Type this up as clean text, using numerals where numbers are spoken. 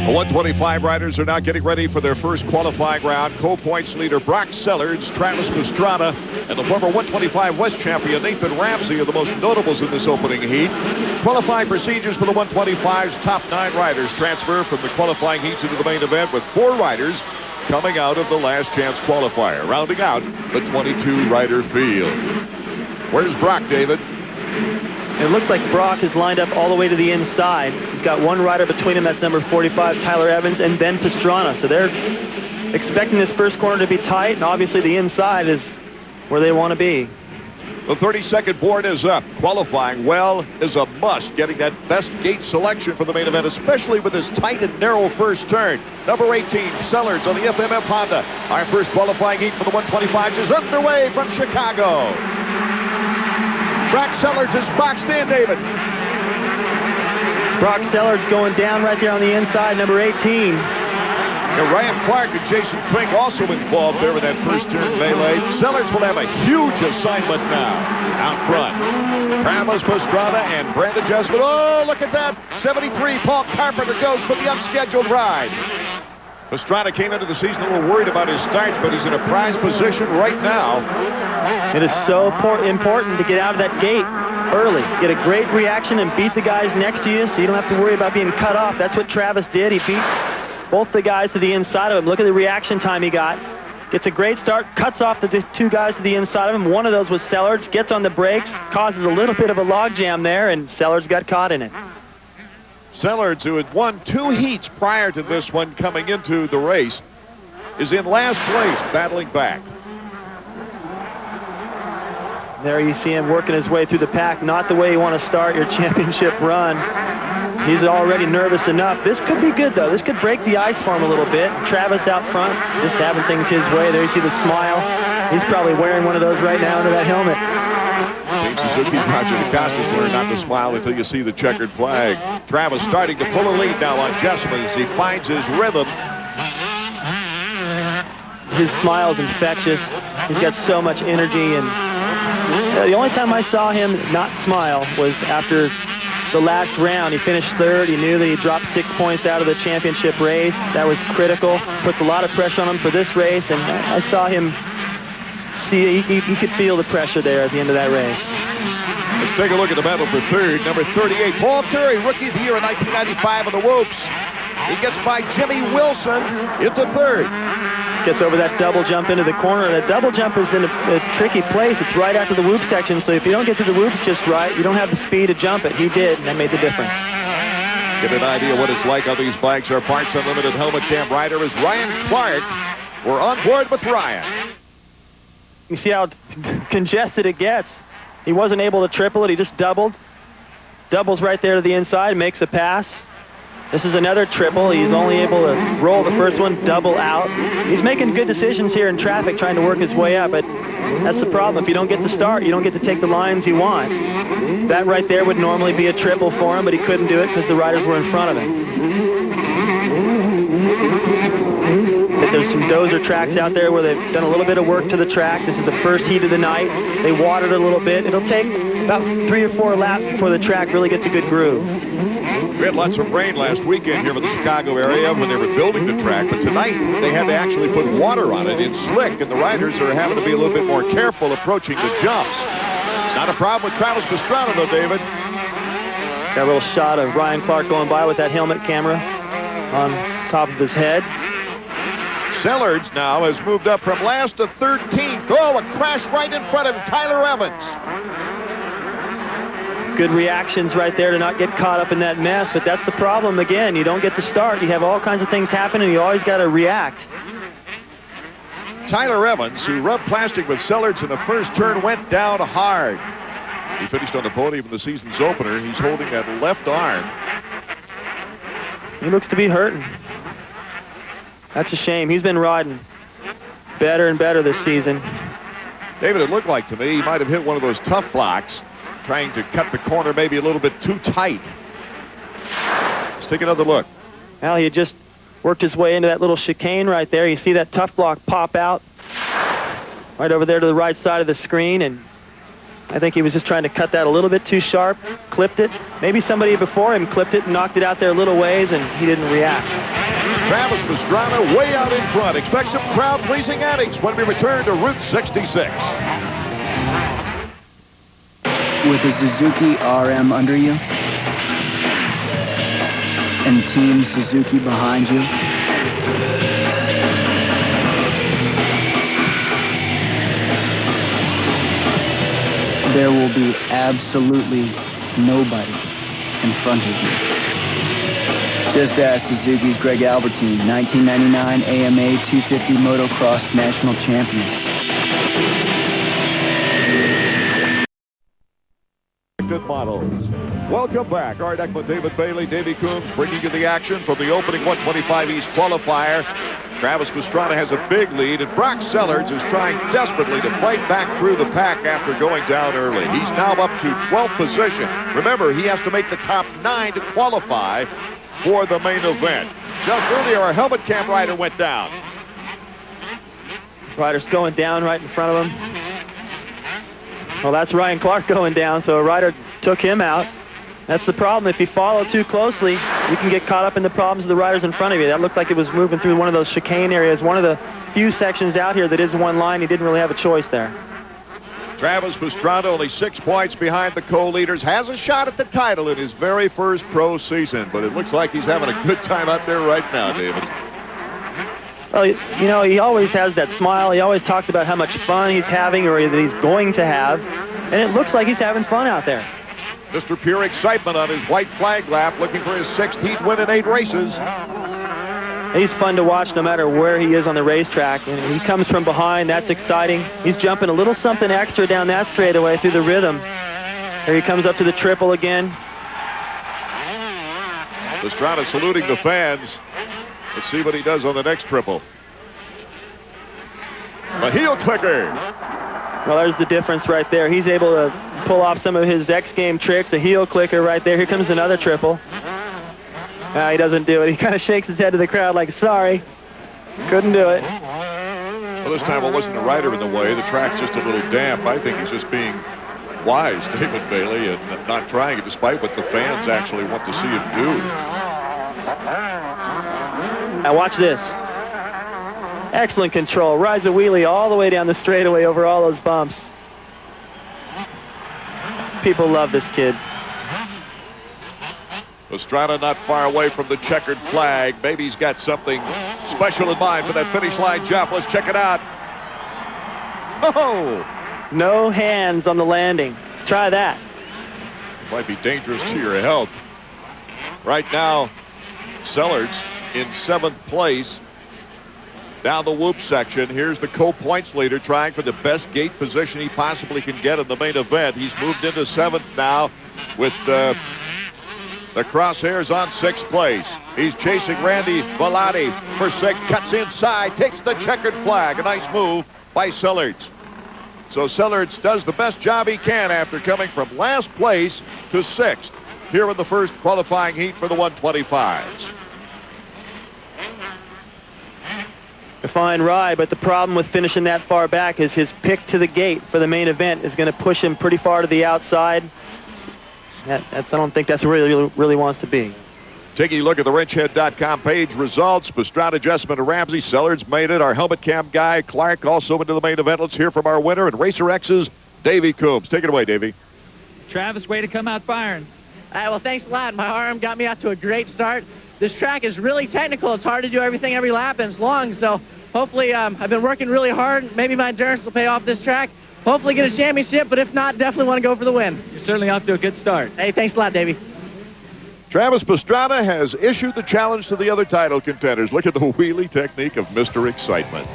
The 125 riders are now getting ready for their first qualifying round. Co-points leader Brock Sellards, Travis Pastrana, and the former 125 West champion Nathan Ramsey are the most notables in this opening heat. Qualifying procedures for the 125's top 9 riders transfer from the qualifying heats into the main event, with 4 riders coming out of the last chance qualifier, rounding out the 22-rider field. Where's Brock, David? It looks like Brock is lined up all the way to the inside. He's got one rider between him, that's number 45, Tyler Evans, and then Pastrana. So they're expecting this first corner to be tight, and obviously the inside is where they want to be. The 30-second board is up. Qualifying well is a must, getting that best gate selection for the main event, especially with this tight and narrow first turn. Number 18, Sellards on the FMF Honda. Our first qualifying heat for the 125s is underway from Chicago. Brock Sellards is boxed in, David. Brock Sellards going down right there on the inside, number 18. And Ryan Clark and Jason Fink also involved there with that first turn melee. Sellards will have a huge assignment now out front. Travis Pastrana and Brandon Jessup. Oh, look at that. 73, Paul Carpenter goes for the unscheduled ride. Pastrana came into the season a little worried about his starts, but he's in a prize position right now. It is so important to get out of that gate early. Get a great reaction and beat the guys next to you so you don't have to worry about being cut off. That's what Travis did. He beat both the guys to the inside of him. Look at the reaction time he got. Gets a great start, cuts off the 2 guys to the inside of him. One of those was Sellards, gets on the brakes, causes a little bit of a logjam there, and Sellards got caught in it. Sellards, who had won 2 heats prior to this one coming into the race, is in last place, battling back. There you see him working his way through the pack. Not the way you want to start your championship run. He's already nervous enough. This could be good, though. This could break the ice for him a little bit. Travis out front, just having things his way. There you see the smile. He's probably wearing one of those right now under that helmet. Suzuki's Roger DeCosta's learned not to smile until you see the checkered flag. Travis starting to pull a lead now on Jessup as he finds his rhythm. His smile is infectious. He's got so much energy, and the only time I saw him not smile was after the last round. He finished 3rd. He knew that he dropped 6 points out of the championship race. That was critical. Puts a lot of pressure on him for this race, and I saw him see, he could feel the pressure there at the end of that race. Let's take a look at the battle for 3rd. Number 38, Paul Curry, Rookie of the Year in 1995 on the Whoops. He gets by Jimmy Wilson into 3rd. Gets over that double jump into the corner. That double jump is in a tricky place. It's right after the whoop section, so if you don't get to the whoops just right, you don't have the speed to jump it. He did, and that made the difference. Get an idea what it's like on these bikes. Our Parts Unlimited helmet cam rider is Ryan Clark. We're on board with Ryan. You see how congested it gets. He wasn't able to triple it. He just doubled. Doubles right there to the inside, makes a pass. This is another triple. He's only able to roll the first one, double out. He's making good decisions here in traffic, trying to work his way up, but that's the problem. If you don't get the start, you don't get to take the lines you want. That right there would normally be a triple for him, but he couldn't do it because the riders were in front of him. But there's some dozer tracks out there where they've done a little bit of work to the track. This is the first heat of the night. They watered it a little bit. It'll take about 3 or 4 laps before the track really gets a good groove. We had lots of rain last weekend here in the Chicago area when they were building the track, but tonight they had to actually put water on it. It's slick, and the riders are having to be a little bit more careful approaching the jumps. It's not a problem with Travis Pastrana, though, David. Got a little shot of Ryan Clark going by with that helmet camera on top of his head. Sellards now has moved up from last to 13th. Oh, a crash right in front of him, Tyler Evans. Good reactions right there to not get caught up in that mess, but that's the problem again. You don't get the start. You have all kinds of things happening. You always got to react. Tyler Evans, who rubbed plastic with Sellards in the first turn, went down hard. He finished on the podium in the season's opener. He's holding that left arm. He looks to be hurting. That's a shame. He's been riding better and better this season. David, it looked like to me he might have hit one of those tough blocks, trying to cut the corner maybe a little bit too tight. Let's take another look. Well, he had just worked his way into that little chicane right there. You see that tough block pop out right over there to the right side of the screen, and I think he was just trying to cut that a little bit too sharp, clipped it. Maybe somebody before him clipped it and knocked it out there a little ways, and he didn't react. Travis Pastrana way out in front. Expect some crowd-pleasing antics when we return to Route 66. With a Suzuki RM under you and Team Suzuki behind you, there will be absolutely nobody in front of you. Just ask Suzuki's Greg Albertine, 1999 AMA 250 Motocross National Champion. Good models. Welcome back. Art Eckman, David Bailey, Davey Coombs bringing you the action from the opening 125 East qualifier. Travis Pastrana has a big lead, and Brock Sellards is trying desperately to fight back through the pack after going down early. He's now up to 12th position. Remember, he has to make the top 9 to qualify for the main event. Just earlier, our helmet cam rider went down. Rider's going down right in front of him. Well, that's Ryan Clark going down, so a rider took him out. That's the problem. If you follow too closely, you can get caught up in the problems of the riders in front of you. That looked like it was moving through one of those chicane areas, one of the few sections out here that is one line. He didn't really have a choice there. Travis Pastrana, only 6 points behind the co-leaders, has a shot at the title in his very first pro season, but it looks like he's having a good time out there right now, David. Well, you know, he always has that smile. He always talks about how much fun he's having or that he's going to have, and it looks like he's having fun out there. Mr. Pure Excitement on his white flag lap, looking for his 6th heat win in 8 races. He's fun to watch no matter where he is on the racetrack, and he comes from behind. That's exciting. He's jumping a little something extra down that straightaway through the rhythm. Here he comes up to the triple again. Pastrana saluting the fans. Let's see what he does on the next triple. A heel clicker. Well, there's the difference right there. He's able to pull off some of his X-Game tricks, a heel clicker right there. Here comes another triple. He doesn't do it. He kind of shakes his head to the crowd like, sorry, couldn't do it. Well, this time it wasn't a rider in the way. The track's just a little damp. I think he's just being wise, David Bailey, and not trying it despite what the fans actually want to see him do. Now watch this. Excellent control. Rides a wheelie all the way down the straightaway over all those bumps. People love this kid. Pastrana not far away from the checkered flag. Maybe he's got something special in mind for that finish line jump. Let's check it out. Oh! No hands on the landing. Try that. Might be dangerous to your health. Right now, Sellards in 7th place. Down the whoop section, here's the co-points leader trying for the best gate position he possibly can get in the main event. He's moved into 7th now with the crosshairs on 6th place. He's chasing Randy Velati for 6th, cuts inside, takes the checkered flag. A nice move by Sellards. So Sellards does the best job he can after coming from last place to 6th here in the first qualifying heat for the 125s. A fine ride, but the problem with finishing that far back is his pick to the gate for the main event is going to push him pretty far to the outside. I don't think that's where he really wants to be. Taking a look at the wrenchhead.com page results. Pastrana, Jessman, and Ramsey. Sellards made it. Our helmet cam guy, Clark, also into the main event. Let's hear from our winner and Racer X's Davey Coombs. Take it away, Davey. Travis, way to come out firing. All right, well, thanks a lot. My arm got me out to a great start. This track is really technical. It's hard to do everything every lap, and it's long. So hopefully I've been working really hard. Maybe my endurance will pay off this track. Hopefully get a championship, but if not, definitely want to go for the win. You're certainly off to a good start. Hey, thanks a lot, Davey. Travis Pastrana has issued the challenge to the other title contenders. Look at the wheelie technique of Mr. Excitement.